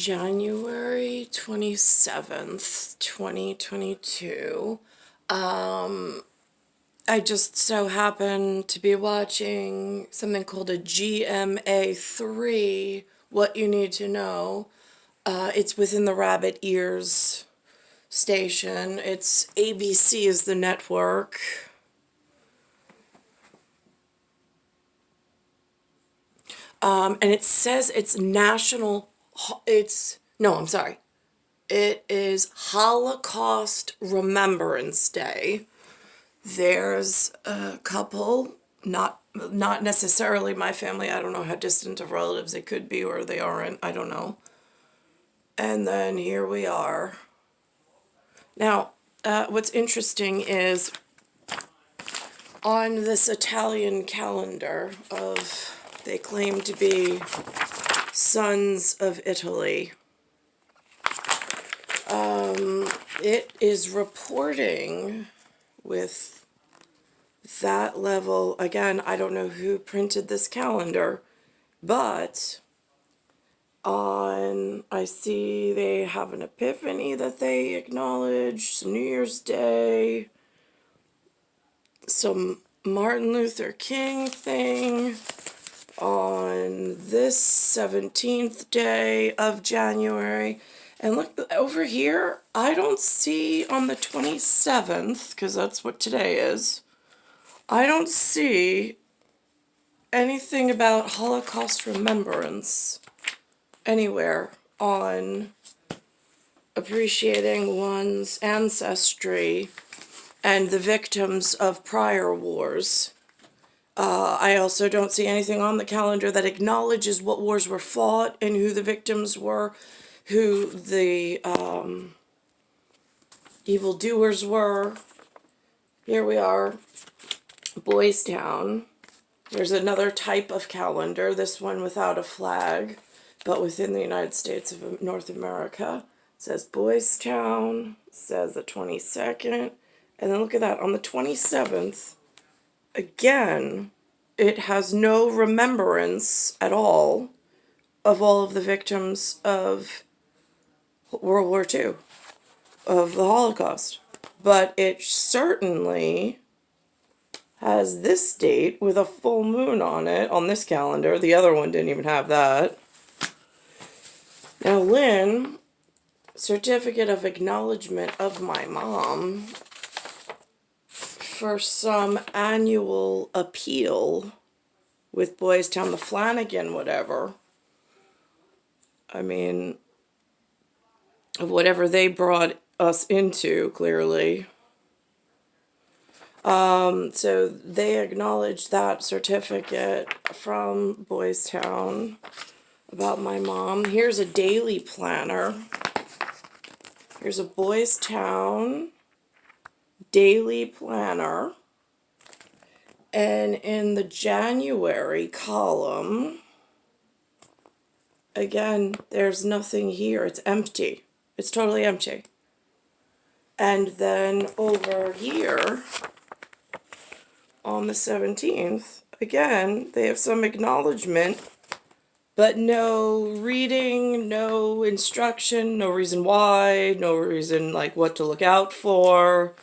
January 27th, 2022. I just so happened to be watching something called a GMA3, What You Need to Know. It's within the Rabbit Ears station. It's ABC is the network. And it says it's I'm sorry. It is Holocaust Remembrance Day. There's a couple, not necessarily my family. I don't know how distant of relatives they could be or they aren't. I don't know. And then here we are. Now, what's interesting is on this Italian calendar they claim to be sons of Italy. It is reporting with that level. Again, I don't know who printed this calendar, but I see they have an epiphany that they acknowledge, some New Year's Day, some Martin Luther King thing on this 17th day of January. And look, over here, I don't see on the 27th, because that's what today is, I don't see anything about Holocaust remembrance anywhere on appreciating one's ancestry and the victims of prior wars. I also don't see anything on the calendar that acknowledges what wars were fought and who the victims were, who the evildoers were. Here we are, Boys Town. There's another type of calendar, this one without a flag, but within the United States of North America. It says Boys Town, says the 22nd, and then look at that, on the 27th, again, it has no remembrance at all of the victims of World War II, of the Holocaust. But it certainly has this date with a full moon on it on this calendar. The other one didn't even have that. Now, Lynn, certificate of acknowledgement of my mom for some annual appeal with Boys Town, the Flanagan, whatever. I mean, of whatever they brought us into, clearly. So they acknowledged that certificate from Boys Town about my mom. Here's a daily planner. Here's a Boys Town daily planner. And in the January column, again, there's nothing here. It's empty. It's totally empty. And then over here, on the 17th, again, they have some acknowledgement, but no reading, no instruction, no reason why, no reason like what to look out for.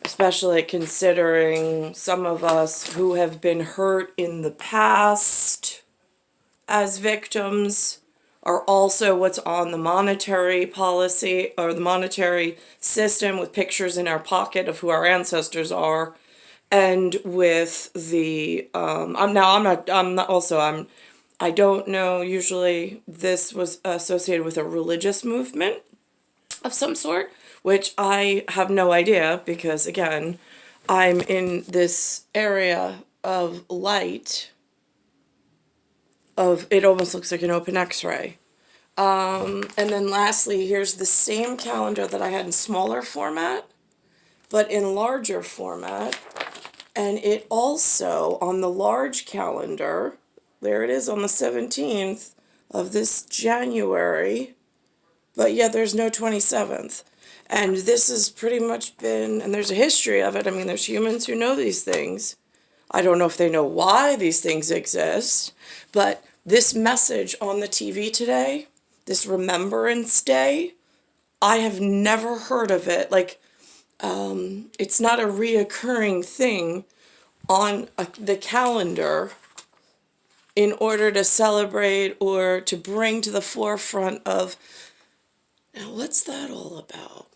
Especially considering some of us who have been hurt in the past as victims are also what's on the monetary policy or the monetary system, with pictures in our pocket of who our ancestors are, and with the I don't know, usually this was associated with a religious movement of some sort, which I have no idea, because again, I'm in this area of light of, it almost looks like an open x-ray. And then lastly, here's the same calendar that I had in smaller format, but in larger format. And it also, on the large calendar, there it is on the 17th of this January, but yet there's no 27th. And this has pretty much been, and there's a history of it. I mean, there's humans who know these things. I don't know if they know why these things exist, but This message on the TV today, this Remembrance Day, I have never heard of it. Like, it's not a reoccurring thing on the calendar in order to celebrate or to bring to the forefront of, now what's that all about?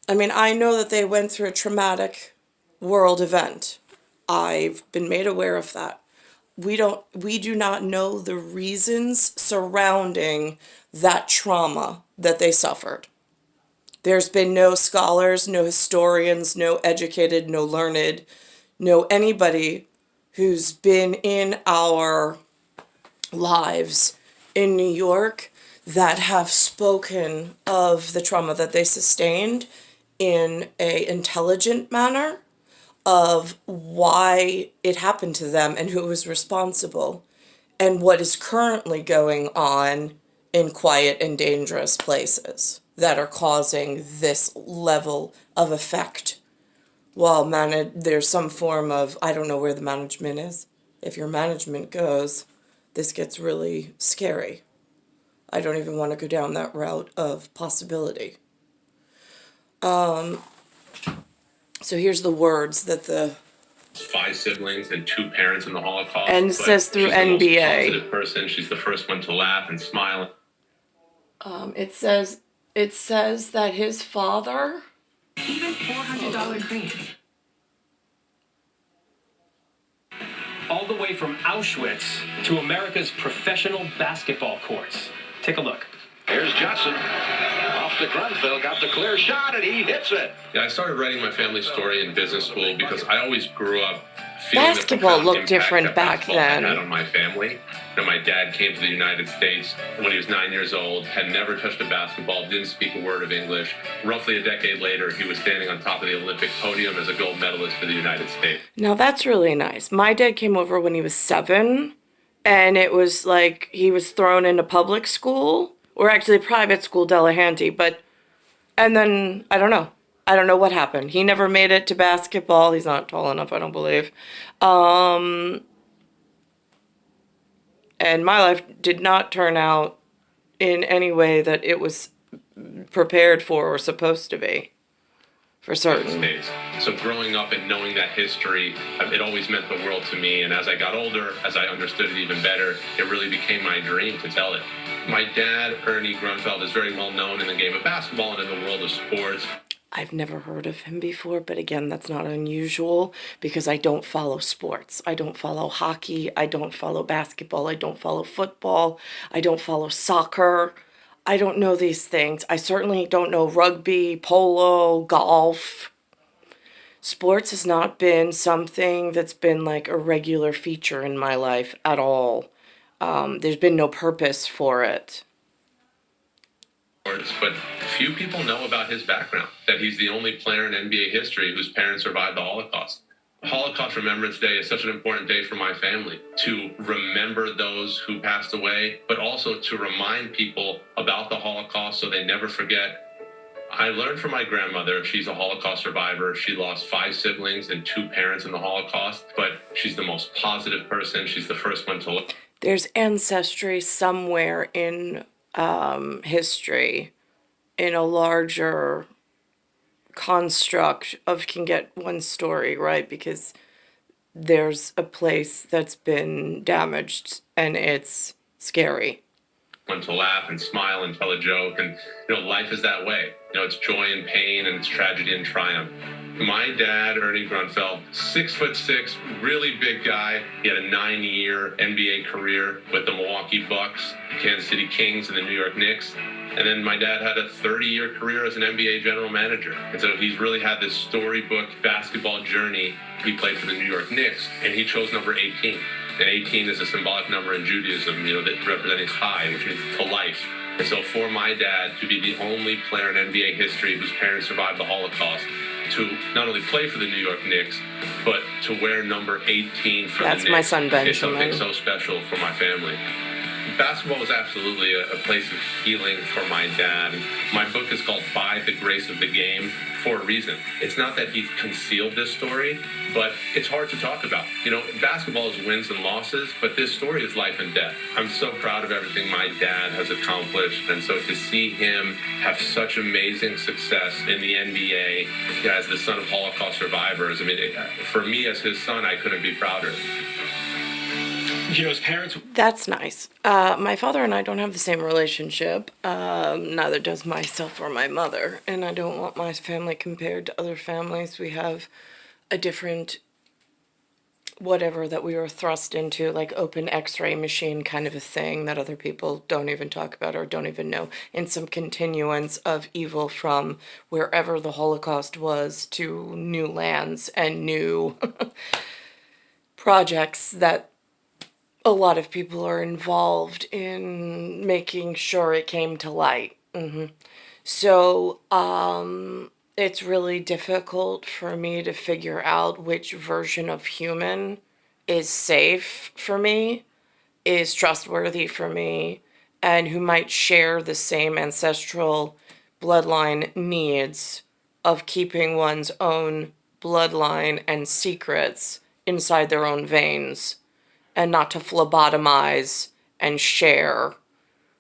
I mean, I know that they went through a traumatic world event. I've been made aware of that. We do not know the reasons surrounding that trauma that they suffered. There's been no scholars, no historians, no educated, no learned, no anybody who's been in our lives in New York that have spoken of the trauma that they sustained in a intelligent manner of why it happened to them and who was responsible and what is currently going on in quiet and dangerous places that are causing this level of effect. Well, there's some form of, I don't know where the management is. If your management goes, this gets really scary. I don't even want to go down that route of possibility. So here's the words that the 5 siblings and 2 parents in the Holocaust. And it says through she's NBA. The most positive person. She's the first one to laugh and smile. It says that his father. Even $400 cream. All the way from Auschwitz to America's professional basketball courts. Take a look. Here's Johnson. Off to Grunfeld, got the clear shot, and he hits it. Yeah, I started writing my family story in business school because I always grew up feeling Basketball the looked different back then. Had on my family. My dad came to the United States when he was 9 years old, had never touched a basketball, didn't speak a word of English. Roughly a decade later, he was standing on top of the Olympic podium as a gold medalist for the United States. Now that's really nice. My dad came over when he was 7, and it was like he was thrown into public school, or actually private school, Delahanty, and then, I don't know what happened. He never made it to basketball. He's not tall enough, I don't believe. And my life did not turn out in any way that it was prepared for or supposed to be, for certain. So growing up and knowing that history, it always meant the world to me. And as I got older, as I understood it even better, it really became my dream to tell it. My dad, Ernie Grunfeld, is very well known in the game of basketball and in the world of sports. I've never heard of him before, but again, that's not unusual because I don't follow sports. I don't follow hockey. I don't follow basketball. I don't follow football. I don't follow soccer. I don't know these things. I certainly don't know rugby, polo, golf. Sports has not been something that's been like a regular feature in my life at all. There's been no purpose for it. But few people know about his background, that he's the only player in NBA history whose parents survived the Holocaust. Holocaust Remembrance Day is such an important day for my family, to remember those who passed away, but also to remind people about the Holocaust so they never forget. I learned from my grandmother, she's a Holocaust survivor. She lost 5 siblings and 2 parents in the Holocaust, but she's the most positive person. She's the first one to look. There's ancestry somewhere in history, in a larger construct of can get one story, right? Because there's a place that's been damaged and it's scary. One to laugh and smile and tell a joke, and life is that way. It's joy and pain, and it's tragedy and triumph. My dad, Ernie Grunfeld, 6'6", really big guy. He had a 9-year NBA career with the Milwaukee Bucks, the Kansas City Kings, and the New York Knicks. And then my dad had a 30-year career as an NBA general manager. And so he's really had this storybook basketball journey. He played for the New York Knicks, and he chose number 18. And 18 is a symbolic number in Judaism, that representing chai, which means to life. And so for my dad to be the only player in NBA history whose parents survived the Holocaust, to not only play for the New York Knicks, but to wear number 18 for the Knicks, my son Benjamin. is something so special for my family. basketball was absolutely a place of healing for my dad. And my book is called By the Grace of the Game for a reason. It's not that he concealed this story, but it's hard to talk about. You know, basketball is wins and losses, but this story is life and death. I'm so proud of everything my dad has accomplished, and so to see him have such amazing success in the NBA as the son of Holocaust survivors, I mean, for me as his son, I couldn't be prouder. You know, his parents. That's nice. My father and I don't have the same relationship. Neither does myself or my mother. And I don't want my family compared to other families. We have a different whatever that we were thrust into, like open x-ray machine kind of a thing that other people don't even talk about or don't even know, in some continuance of evil from wherever the Holocaust was to new lands and new projects that a lot of people are involved in making sure it came to light. So, it's really difficult for me to figure out which version of human is safe for me, is trustworthy for me, and who might share the same ancestral bloodline needs of keeping one's own bloodline and secrets inside their own veins, and not to phlebotomize and share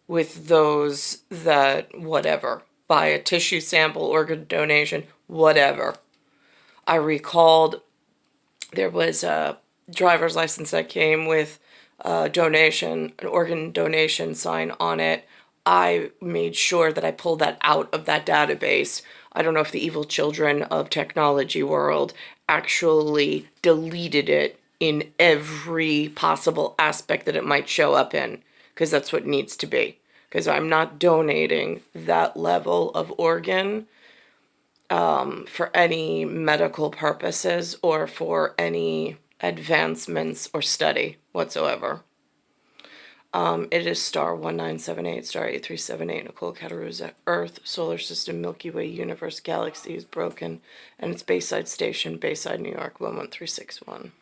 with those that, whatever, buy a tissue sample, organ donation, whatever. I recalled there was a driver's license that came with a donation, an organ donation sign on it. I made sure that I pulled that out of that database. I don't know if the evil children of technology world actually deleted it in every possible aspect that it might show up in, because that's what needs to be. Because I'm not donating that level of organ for any medical purposes or for any advancements or study whatsoever. It is star 1978, star 8378, Nicole, Cattaruzza, Earth, Solar System, Milky Way, Universe, Galaxy is broken, and it's Bayside Station, Bayside, New York, 11361.